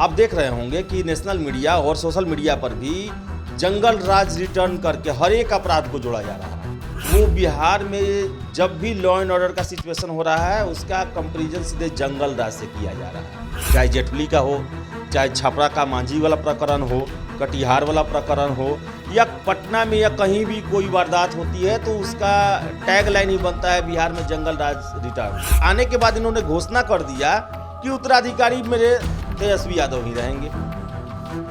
आप देख रहे होंगे कि नेशनल मीडिया और सोशल मीडिया पर भी जंगल राज रिटर्न करके हर एक अपराध को जोड़ा जा रहा है। वो बिहार में जब भी लॉ एंड ऑर्डर का सिचुएशन हो रहा है उसका कंपैरिजन सीधे जंगल राज से किया जा रहा है। चाहे जेठली का हो, चाहे छपरा का मांझी वाला प्रकरण हो, कटिहार वाला प्रकरण हो, या पटना में या कहीं भी कोई वारदात होती है तो उसका टैग लाइन ही बनता है बिहार में जंगल राज रिटर्न। आने के बाद इन्होंने घोषणा कर दिया कि उत्तराधिकारी मेरे तेजस्वी यादव ही रहेंगे।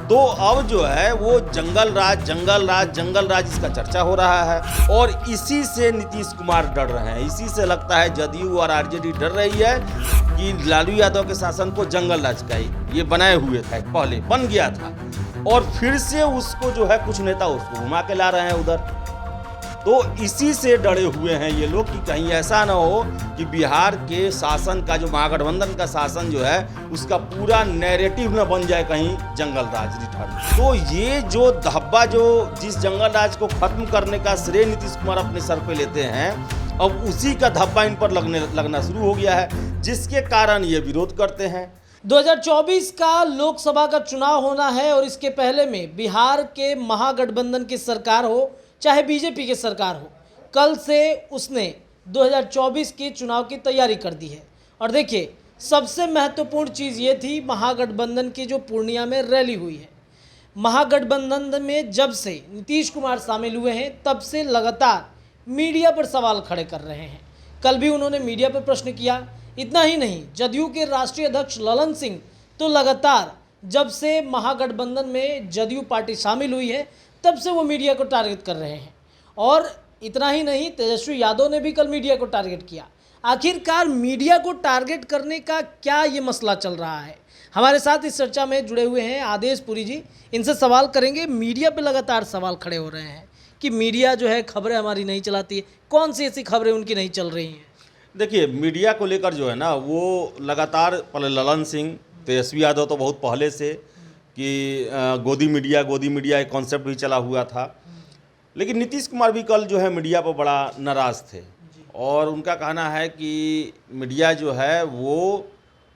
तो अब जो है वो जंगल राज इसका चर्चा हो रहा है और इसी से नीतीश कुमार डर रहे हैं। इसी से लगता है जदयू और आरजेडी डर रही है कि लालू यादव के शासन को जंगल राज का ये बनाए हुए था, पहले बन गया था और फिर से उसको जो है कुछ नेता उसको घुमा के ला रहे हैं उधर। तो इसी से डरे हुए हैं ये लोग कि कहीं ऐसा ना हो कि बिहार के शासन का जो महागठबंधन का शासन जो है उसका पूरा नैरेटिव न बन जाए कहीं जंगल राज रिटर्न। तो ये जो धब्बा जो जिस जंगल राज को खत्म करने का श्रेय नीतीश कुमार अपने सर पे लेते हैं, अब उसी का धब्बा इन पर लगना शुरू हो गया है, जिसके कारण ये विरोध करते हैं। 2024 का लोकसभा का चुनाव होना है और इसके पहले में बिहार के महागठबंधन की सरकार हो चाहे बीजेपी की सरकार हो, कल से उसने 2024 के चुनाव की तैयारी कर दी है। और देखिए, सबसे महत्वपूर्ण चीज़ ये थी महागठबंधन की जो पूर्णिया में रैली हुई है। महागठबंधन में जब से नीतीश कुमार शामिल हुए हैं तब से लगातार मीडिया पर सवाल खड़े कर रहे हैं। कल भी उन्होंने मीडिया पर प्रश्न किया। इतना ही नहीं, जदयू के राष्ट्रीय अध्यक्ष ललन सिंह तो लगातार जब से महागठबंधन में जदयू पार्टी शामिल हुई है तब से वो मीडिया को टारगेट कर रहे हैं। और इतना ही नहीं, तेजस्वी यादव ने भी कल मीडिया को टारगेट किया। आखिरकार मीडिया को टारगेट करने का क्या ये मसला चल रहा है? हमारे साथ इस चर्चा में जुड़े हुए हैं आदेश पुरी जी। इनसे सवाल करेंगे। मीडिया पे लगातार सवाल खड़े हो रहे हैं कि मीडिया जो है खबरें हमारी नहीं चलाती है। कौन सी ऐसी खबरें उनकी नहीं चल रही हैं? देखिए, मीडिया को लेकर जो है ना वो लगातार पहले ललन सिंह, तेजस्वी यादव तो बहुत पहले से कि गोदी मीडिया एक कॉन्सेप्ट भी चला हुआ था। लेकिन नीतीश कुमार भी कल जो है मीडिया पर बड़ा नाराज़ थे और उनका कहना है कि मीडिया जो है वो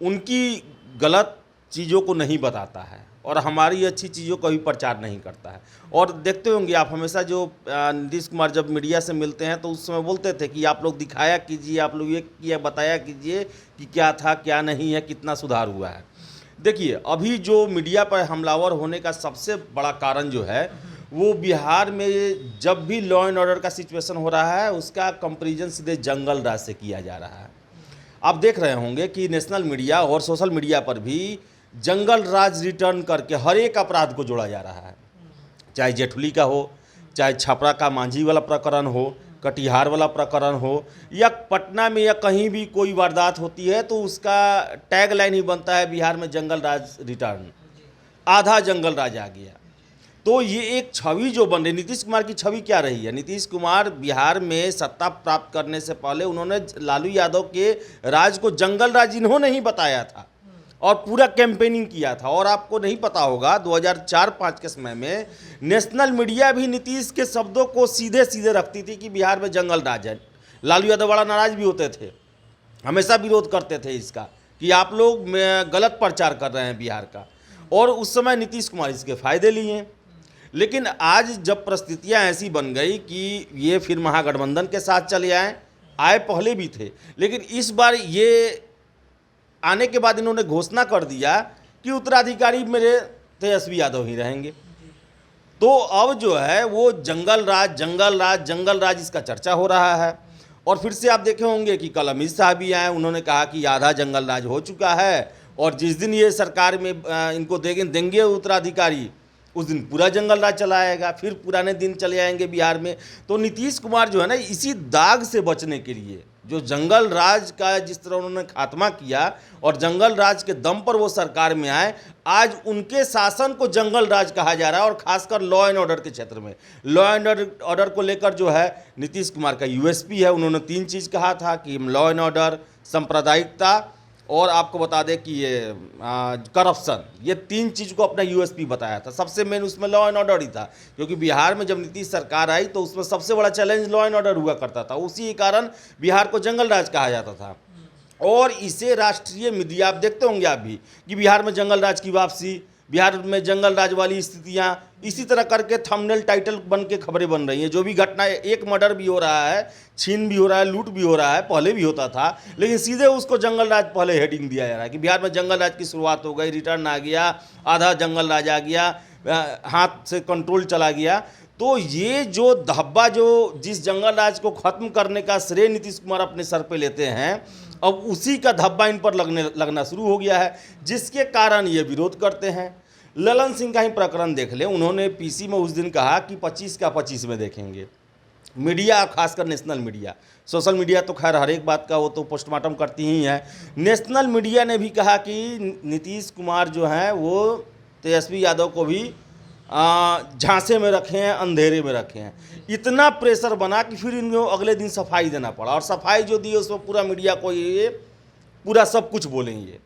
उनकी गलत चीज़ों को नहीं बताता है और हमारी अच्छी चीज़ों का भी प्रचार नहीं करता है। और देखते होंगे आप, हमेशा जो नीतीश कुमार जब मीडिया से मिलते हैं तो उस समय बोलते थे कि आप लोग दिखाया कीजिए, आप लोग ये किया बताया कीजिए कि क्या था क्या नहीं है, कितना सुधार हुआ है। देखिए, अभी जो मीडिया पर हमलावर होने का सबसे बड़ा कारण जो है वो बिहार में जब भी लॉ एंड ऑर्डर का सिचुएशन हो रहा है उसका कंपैरिजन सीधे जंगल राज से किया जा रहा है। आप देख रहे होंगे कि नेशनल मीडिया और सोशल मीडिया पर भी जंगल राज रिटर्न करके हर एक अपराध को जोड़ा जा रहा है। चाहे जेठली का हो, चाहे छपरा का मांझी वाला प्रकरण हो, कटिहार वाला प्रकरण हो, या पटना में या कहीं भी कोई वारदात होती है तो उसका टैग लाइन ही बनता है बिहार में जंगल राज रिटर्न। आधा जंगल राज आ गया। तो ये एक छवि जो बन रही, नीतीश कुमार की छवि क्या रही है? नीतीश कुमार बिहार में सत्ता प्राप्त करने से पहले उन्होंने लालू यादव के राज को जंगल राज इन्होंने ही बताया था और पूरा कैंपेनिंग किया था। और आपको नहीं पता होगा 2004-05 के समय में नेशनल मीडिया भी नीतीश के शब्दों को सीधे सीधे रखती थी कि बिहार में जंगल राज है। लालू यादव बड़ा नाराज भी होते थे, हमेशा विरोध करते थे इसका कि आप लोग गलत प्रचार कर रहे हैं बिहार का, और उस समय नीतीश कुमार इसके फायदे लिए। लेकिन आज जब परिस्थितियाँ ऐसी बन गई कि ये फिर महागठबंधन के साथ चले आए पहले भी थे, लेकिन इस बार ये आने के बाद इन्होंने घोषणा कर दिया कि उत्तराधिकारी मेरे तेजस्वी यादव ही रहेंगे। तो अब जो है वो जंगल राज इसका चर्चा हो रहा है। और फिर से आप देखे होंगे कि कल अमित शाह भी आए, उन्होंने कहा कि आधा जंगल राज हो चुका है और जिस दिन ये सरकार में इनको देंगे उत्तराधिकारी उस दिन पूरा जंगल राज चला आएगा, फिर पुराने दिन चले आएंगे बिहार में। तो नीतीश कुमार जो है ना इसी दाग से बचने के लिए, जो जंगल राज का जिस तरह उन्होंने खात्मा किया और जंगल राज के दम पर वो सरकार में आए, आज उनके शासन को जंगल राज कहा जा रहा है। और खासकर लॉ एंड ऑर्डर के क्षेत्र में लॉ एंड ऑर्डर को लेकर जो है नीतीश कुमार का यूएसपी है। उन्होंने 3 चीज़ कहा था कि लॉ एंड ऑर्डर, सांप्रदायिकता और आपको बता दें कि ये करप्शन, ये 3 चीज़ को अपना यूएसपी बताया था। सबसे मेन उसमें लॉ एंड ऑर्डर ही था, क्योंकि बिहार में जब नीतीश सरकार आई तो उसमें सबसे बड़ा चैलेंज लॉ एंड ऑर्डर हुआ करता था। उसी कारण बिहार को जंगल राज कहा जाता था। और इसे राष्ट्रीय मीडिया, आप देखते होंगे आप भी कि बिहार में जंगल राज की वापसी, बिहार में जंगल राज वाली स्थितियां, इसी तरह करके थंबनेल टाइटल बन के खबरें बन रही हैं। जो भी घटना, एक मर्डर भी हो रहा है, छीन भी हो रहा है, लूट भी हो रहा है, पहले भी होता था, लेकिन सीधे उसको जंगल राज पहले हेडिंग दिया जा रहा है कि बिहार में जंगल राज की शुरुआत हो गई, रिटर्न आ गया, आधा जंगल राज आ गया, हाथ से कंट्रोल चला गया। तो ये जो धब्बा, जो जिस जंगल राज को खत्म करने का श्रेय नीतीश कुमार अपने सर पे लेते हैं, अब उसी का धब्बा इन पर लगना शुरू हो गया है, जिसके कारण ये विरोध करते हैं। ललन सिंह का ही प्रकरण देख लें, उन्होंने पीसी में उस दिन कहा कि 25 का 25 में देखेंगे। मीडिया, खासकर नेशनल मीडिया, सोशल मीडिया तो खैर हर एक बात का वो तो पोस्टमार्टम करती ही है, नेशनल मीडिया ने भी कहा कि नीतीश कुमार जो हैं वो तेजस्वी यादव को भी झांसे में रखे हैं, अंधेरे में रखे हैं। इतना प्रेशर बना कि फिर इनको अगले दिन सफाई देना पड़ा, और सफाई जो दी उसमें पूरा मीडिया को ये पूरा सब कुछ बोलेंगे।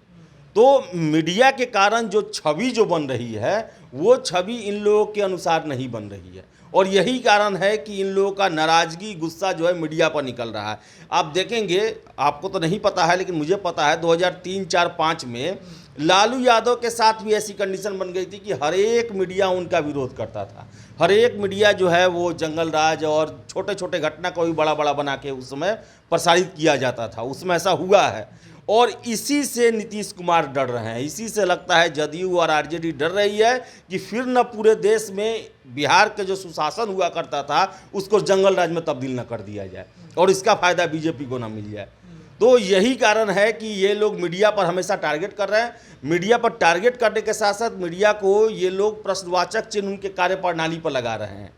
तो मीडिया के कारण जो छवि जो बन रही है, वो छवि इन लोगों के अनुसार नहीं बन रही है, और यही कारण है कि इन लोगों का नाराज़गी, गुस्सा जो है मीडिया पर निकल रहा है। आप देखेंगे, आपको तो नहीं पता है लेकिन मुझे पता है, 2003, 4, 5 में लालू यादव के साथ भी ऐसी कंडीशन बन गई थी कि हर एक मीडिया उनका विरोध करता था। हर एक मीडिया जो है वो जंगल राज और छोटे छोटे घटना को भी बड़ा बड़ा बना के उस समय प्रसारित किया जाता था, उसमें ऐसा हुआ है। और इसी से नीतीश कुमार डर रहे हैं, इसी से लगता है जदयू और आरजेडी डर रही है कि फिर न पूरे देश में बिहार के जो सुशासन हुआ करता था उसको जंगल राज में तब्दील न कर दिया जाए और इसका फायदा बीजेपी को न मिल जाए। तो यही कारण है कि ये लोग मीडिया पर हमेशा टारगेट कर रहे हैं। मीडिया पर टारगेट करने के साथ साथ मीडिया को ये लोग प्रश्नवाचक चिन्ह उनके कार्यप्रणाली पर लगा रहे हैं।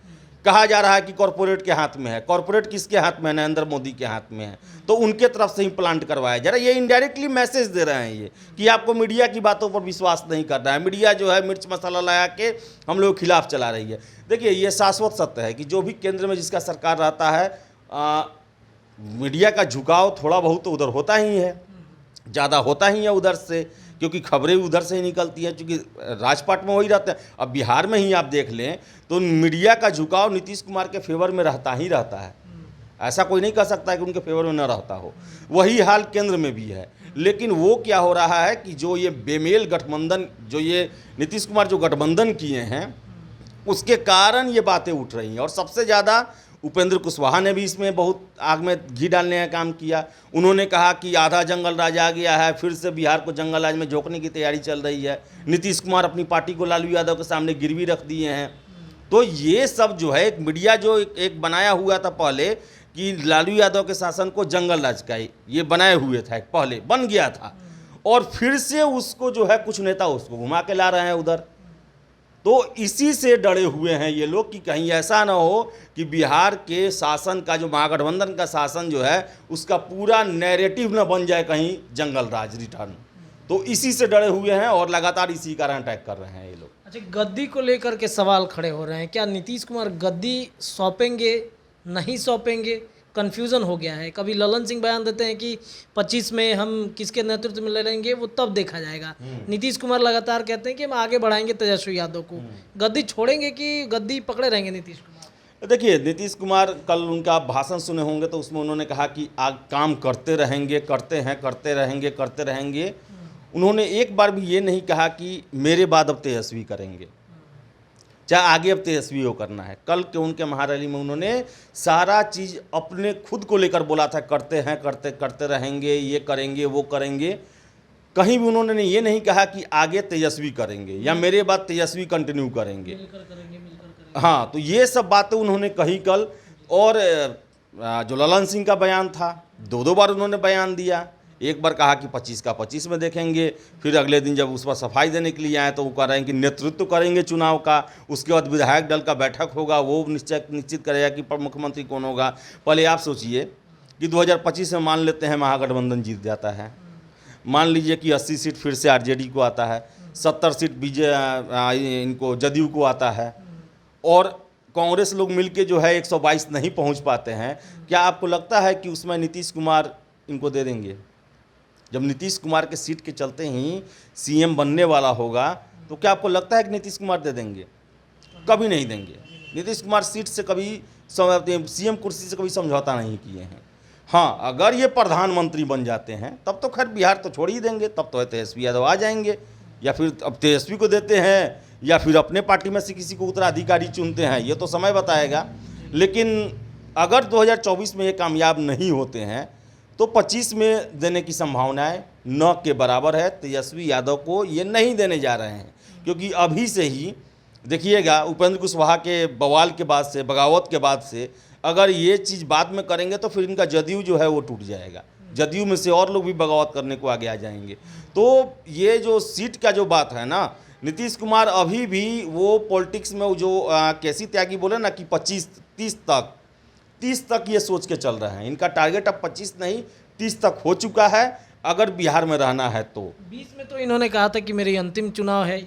कहा जा रहा है कि कॉरपोरेट के हाथ में है, कॉरपोरेट किसके हाथ में है? नरेंद्र मोदी के हाथ में है, तो उनके तरफ से ही प्लांट करवाया जा रहा है। ये इनडायरेक्टली मैसेज दे रहे हैं ये कि आपको मीडिया की बातों पर विश्वास नहीं करना है। मीडिया जो है मिर्च मसाला लगा के हम लोग खिलाफ चला रही है। देखिए, ये शाश्वत सत्य है कि जो भी केंद्र में जिसका सरकार रहता है, मीडिया का झुकाव थोड़ा बहुत तो उधर होता ही है, ज़्यादा होता ही है उधर से, क्योंकि खबरें उधर से ही निकलती हैं, क्योंकि राजपाट में वही रहते हैं। अब बिहार में ही आप देख लें तो मीडिया का झुकाव नीतीश कुमार के फेवर में रहता ही रहता है, ऐसा कोई नहीं कह सकता है कि उनके फेवर में न रहता हो। वही हाल केंद्र में भी है। लेकिन वो क्या हो रहा है कि जो ये बेमेल गठबंधन, जो ये नीतीश कुमार जो गठबंधन किए हैं, उसके कारण ये बातें उठ रही हैं। और सबसे ज़्यादा उपेंद्र कुशवाहा ने भी इसमें बहुत आग में घी डालने का काम किया। उन्होंने कहा कि आधा जंगल राज आ गया है, फिर से बिहार को जंगल राज में झोंकने की तैयारी चल रही है। नीतीश कुमार अपनी पार्टी को लालू यादव के सामने गिरवी रख दिए हैं। तो ये सब जो है, एक मीडिया जो एक बनाया हुआ था पहले कि लालू यादव के शासन को जंगल राज का ये बनाए हुए था, पहले बन गया था, और फिर से उसको जो है कुछ नेता उसको घुमा के ला रहे हैं उधर। तो इसी से डरे हुए हैं ये लोग कि कहीं ऐसा ना हो कि बिहार के शासन का, जो महागठबंधन का शासन जो है, उसका पूरा नैरेटिव ना बन जाए कहीं जंगल राज रिटर्न। तो इसी से डरे हुए हैं और लगातार इसी कारण अटैक कर रहे हैं ये लोग। अच्छा, गद्दी को लेकर के सवाल खड़े हो रहे हैं, क्या नीतीश कुमार गद्दी सौंपेंगे, नहीं सौंपेंगे? कन्फ्यूज़न हो गया है। कभी ललन सिंह बयान देते हैं कि 25 में हम किसके नेतृत्व में लड़ेंगे वो तब देखा जाएगा। नीतीश कुमार लगातार कहते हैं कि हम आगे बढ़ाएंगे तेजस्वी यादव को। गद्दी छोड़ेंगे कि गद्दी पकड़े रहेंगे नीतीश कुमार? देखिए, नीतीश कुमार, कल उनका भाषण सुने होंगे तो उसमें उन्होंने कहा कि काम करते रहेंगे, करते हैं, करते रहेंगे, करते रहेंगे। उन्होंने एक बार भी ये नहीं कहा कि मेरे बाद अब तेजस्वी करेंगे, चाहे आगे अब तेजस्वी हो करना है। कल के उनके महारैली में उन्होंने सारा चीज़ अपने खुद को लेकर बोला था, करते हैं, करते रहेंगे, ये करेंगे, वो करेंगे। कहीं भी उन्होंने ये नहीं कहा कि आगे तेजस्वी करेंगे या मेरे बाद तेजस्वी कंटिन्यू करेंगे। मिलकर करेंगे। हाँ, तो ये सब बातें उन्होंने कही कल। और जो ललन सिंह का बयान था, दो बार उन्होंने बयान दिया। एक बार कहा कि 25 का 25 में देखेंगे, फिर अगले दिन जब उस पर सफाई देने के लिए आए तो वो कह रहे हैं कि नेतृत्व करेंगे चुनाव का, उसके बाद विधायक दल का बैठक होगा, वो निश्चित करेगा कि मुख्यमंत्री कौन होगा। पहले आप सोचिए कि 2025 में मान लेते हैं महागठबंधन जीत जाता है, मान लीजिए कि 80 सीट फिर से आरजेडी को आता है, 70 सीट इनको जदयू को आता है, और कांग्रेस लोग मिलके जो है 122 नहीं पहुँच पाते हैं। क्या आपको लगता है कि उसमें नीतीश कुमार इनको दे देंगे? जब नीतीश कुमार के सीट के चलते ही सीएम बनने वाला होगा, तो क्या आपको लगता है कि नीतीश कुमार दे देंगे? कभी नहीं देंगे। नीतीश कुमार सीट से कभी, सीएम कुर्सी से कभी समझौता नहीं किए हैं। हाँ, अगर ये प्रधानमंत्री बन जाते हैं तब तो खैर बिहार तो छोड़ ही देंगे, तब तो तेजस्वी यादव आ जाएंगे, या फिर अब तेजस्वी को देते हैं या फिर अपने पार्टी में से किसी को उत्तराधिकारी चुनते हैं, ये तो समय बताएगा। लेकिन अगर 2024 में ये कामयाब नहीं होते हैं तो 25 में देने की संभावनाएं न के बराबर है। तेजस्वी यादव को ये नहीं देने जा रहे हैं, क्योंकि अभी से ही देखिएगा उपेंद्र कुशवाहा के बवाल के बाद से, बगावत के बाद से अगर ये चीज़ बाद में करेंगे तो फिर इनका जदयू जो है वो टूट जाएगा, जदयू में से और लोग भी बगावत करने को आगे आ जाएंगे। तो ये जो सीट का जो बात है ना, नीतीश कुमार अभी भी वो पॉलिटिक्स में जो कैसी त्यागी बोले ना कि 30 तक ये सोच के चल रहे हैं। इनका टारगेट अब 25 नहीं 30 तक हो चुका है अगर बिहार में रहना है तो। 20 में तो इन्होंने कहा था कि मेरी अंतिम चुनाव है।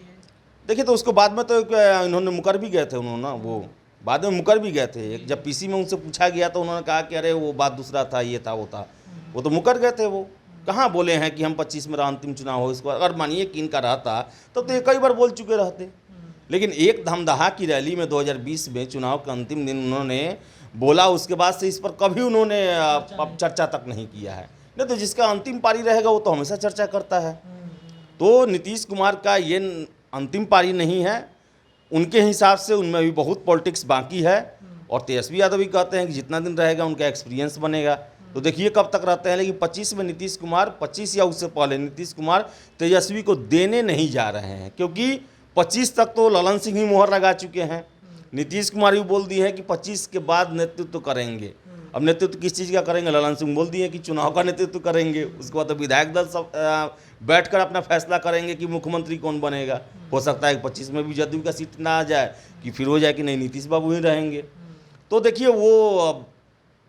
देखिए तो उसको बाद में तो इन्होंने मुकर भी गए थे, उन्होंने वो बाद में मुकर भी गए थे। एक जब पीसी में उनसे पूछा गया तो उन्होंने कहा कि अरे वो बात दूसरा था, ये था वो था, वो तो मुकर गए थे। वो कहाँ बोले हैं कि हम 25 में अंतिम चुनाव हो। इसको अगर मानिए कि इनका रहता तब तो ये कई बार बोल चुके रहते। लेकिन एक धमदाहा की रैली में 2020 में चुनाव के अंतिम दिन उन्होंने बोला, उसके बाद से इस पर कभी उन्होंने अब चर्चा तक नहीं किया है। नहीं तो जिसका अंतिम पारी रहेगा वो तो हमेशा चर्चा करता है। तो नीतीश कुमार का ये अंतिम पारी नहीं है, उनके हिसाब से उनमें भी बहुत पॉलिटिक्स बाकी है। और तेजस्वी यादव भी कहते हैं कि जितना दिन रहेगा उनका एक्सपीरियंस बनेगा। तो देखिए कब तक रहते हैं। लेकिन 25 में नीतीश कुमार, 25 या उससे पहले नीतीश कुमार तेजस्वी को देने नहीं जा रहे हैं, क्योंकि 25 तक तो ललन सिंह ही मोहर लगा चुके हैं। नीतीश कुमार भी बोल दिए हैं कि 25 के बाद नेतृत्व करेंगे। अब नेतृत्व किस चीज़ का करेंगे, ललन सिंह बोल दिए कि चुनाव का नेतृत्व करेंगे। उसके बाद तो विधायक दल सब बैठकर अपना फैसला करेंगे कि मुख्यमंत्री कौन बनेगा। हो सकता है कि 25 में भी जदयू का सीट ना आ जाए, कि फिर हो जाए कि नहीं नीतीश बाबू ही रहेंगे। तो देखिए वो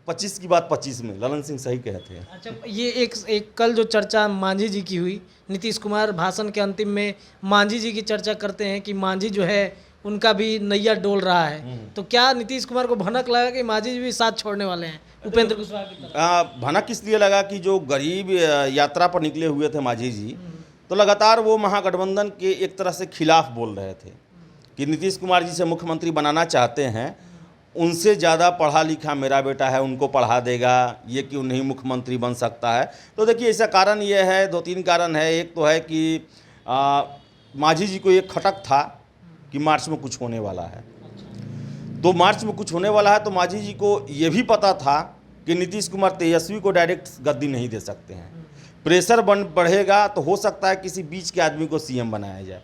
25 की बात 25 में, ललन सिंह सही कहते हैं। अच्छा, ये एक कल जो चर्चा मांझी जी की हुई, नीतीश कुमार भाषण के अंतिम में मांझी जी की चर्चा करते हैं कि मांझी जो है उनका भी नैया डोल रहा है। तो क्या नीतीश कुमार को भनक लगा कि मांझी जी भी साथ छोड़ने वाले हैं उपेंद्र कुशवाहा की तरह? भनक इसलिए लगा कि जो गरीब यात्रा पर निकले हुए थे मांझी जी, तो लगातार वो महागठबंधन के एक तरह से खिलाफ बोल रहे थे कि नीतीश कुमार जी से मुख्यमंत्री बनाना चाहते हैं, उनसे ज़्यादा पढ़ा लिखा मेरा बेटा है, उनको पढ़ा देगा, ये क्यों नहीं मुख्यमंत्री बन सकता है। तो देखिए इसका कारण ये है, 2-3 कारण है। एक तो है कि मांझी जी को एक खटक था कि मार्च में कुछ होने वाला है। तो मार्च में कुछ होने वाला है तो मांझी जी को ये भी पता था कि नीतीश कुमार तेजस्वी को डायरेक्ट गद्दी नहीं दे सकते हैं। प्रेशर बढ़ेगा तो हो सकता है किसी बीच के आदमी को सीएम बनाया जाए।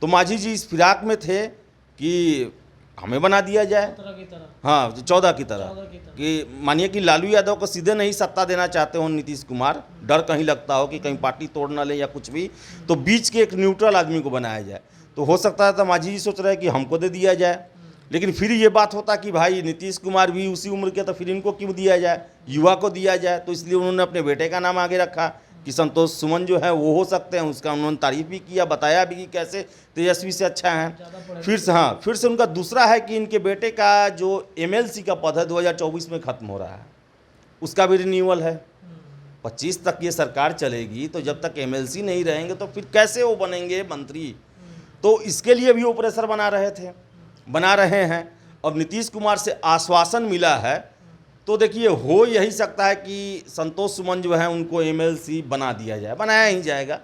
तो मांझी जी इस फिराक में थे कि हमें बना दिया जाए, 14 की तरह कि मानिए कि लालू यादव को सीधे नहीं सत्ता देना चाहते हो नीतीश कुमार, डर कहीं लगता हो कि कहीं पार्टी तोड़ ना ले या कुछ भी, तो बीच के एक न्यूट्रल आदमी को बनाया जाए। तो हो सकता है तो मांझी जी सोच रहे हैं कि हमको दे दिया जाए। लेकिन फिर ये बात होता कि भाई नीतीश कुमार भी उसी उम्र के, तो फिर इनको क्यों दिया जाए, युवा को दिया जाए। तो इसलिए उन्होंने अपने बेटे का नाम आगे रखा कि संतोष सुमन जो है वो हो सकते हैं। उसका उन्होंने तारीफ भी किया, बताया भी कि कैसे तेजस्वी से अच्छा है। फिर से उनका दूसरा है कि इनके बेटे का जो MLC का पद है 2024 में ख़त्म हो रहा है, उसका भी रिन्यूअल है। 25 तक ये सरकार चलेगी, तो जब तक MLC नहीं रहेंगे तो फिर कैसे वो बनेंगे मंत्री। तो इसके लिए भी वो प्रेशर बना रहे हैं। अब नीतीश कुमार से आश्वासन मिला है तो देखिए हो यही सकता है कि संतोष सुमन जो है उनको MLC बना दिया जाए, बनाया ही जाएगा।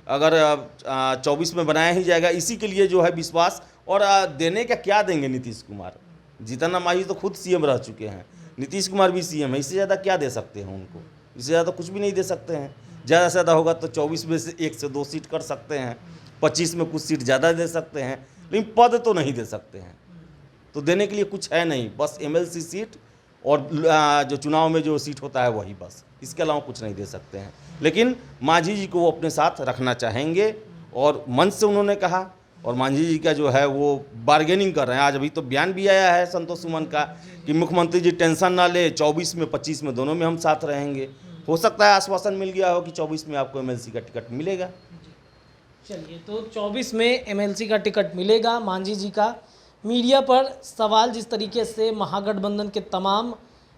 अगर 24 में बनाया ही जाएगा, इसी के लिए जो है विश्वास। और देने का क्या देंगे नीतीश कुमार, जीतन राम मांझी तो खुद CM रह चुके हैं, नीतीश कुमार भी CM है, इससे ज़्यादा क्या दे सकते हैं उनको? इससे ज़्यादा कुछ भी नहीं दे सकते हैं। ज़्यादा से ज़्यादा होगा तो 24 में से 1 से 2 सीट कर सकते हैं, 25 में कुछ सीट ज़्यादा दे सकते हैं, लेकिन पद तो नहीं दे सकते हैं। तो देने के लिए कुछ है नहीं, बस MLC सीट और जो चुनाव में जो सीट होता है वही, बस। इसके अलावा कुछ नहीं दे सकते हैं। लेकिन मांझी जी को वो अपने साथ रखना चाहेंगे और मंच से उन्होंने कहा। और मांझी जी का जो है वो बार्गेनिंग कर रहे हैं। आज अभी तो बयान भी आया है संतोष सुमन का कि मुख्यमंत्री जी टेंशन ना ले, 24 में 25 में दोनों में हम साथ रहेंगे। हो सकता है आश्वासन मिल गया हो कि 24 में आपको MLC का टिकट मिलेगा। चलिए, तो 24 में MLC का टिकट मिलेगा मांझी जी का। मीडिया पर सवाल जिस तरीके से महागठबंधन के तमाम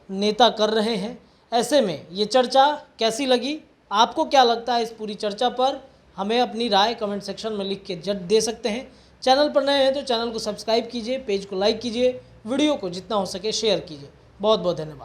नेता कर रहे हैं, ऐसे में ये चर्चा कैसी लगी, आपको क्या लगता है इस पूरी चर्चा पर? हमें अपनी राय कमेंट सेक्शन में लिख के दे सकते हैं। चैनल पर नए हैं तो चैनल को सब्सक्राइब कीजिए, पेज को लाइक कीजिए, वीडियो को जितना हो सके शेयर कीजिए। बहुत बहुत धन्यवाद।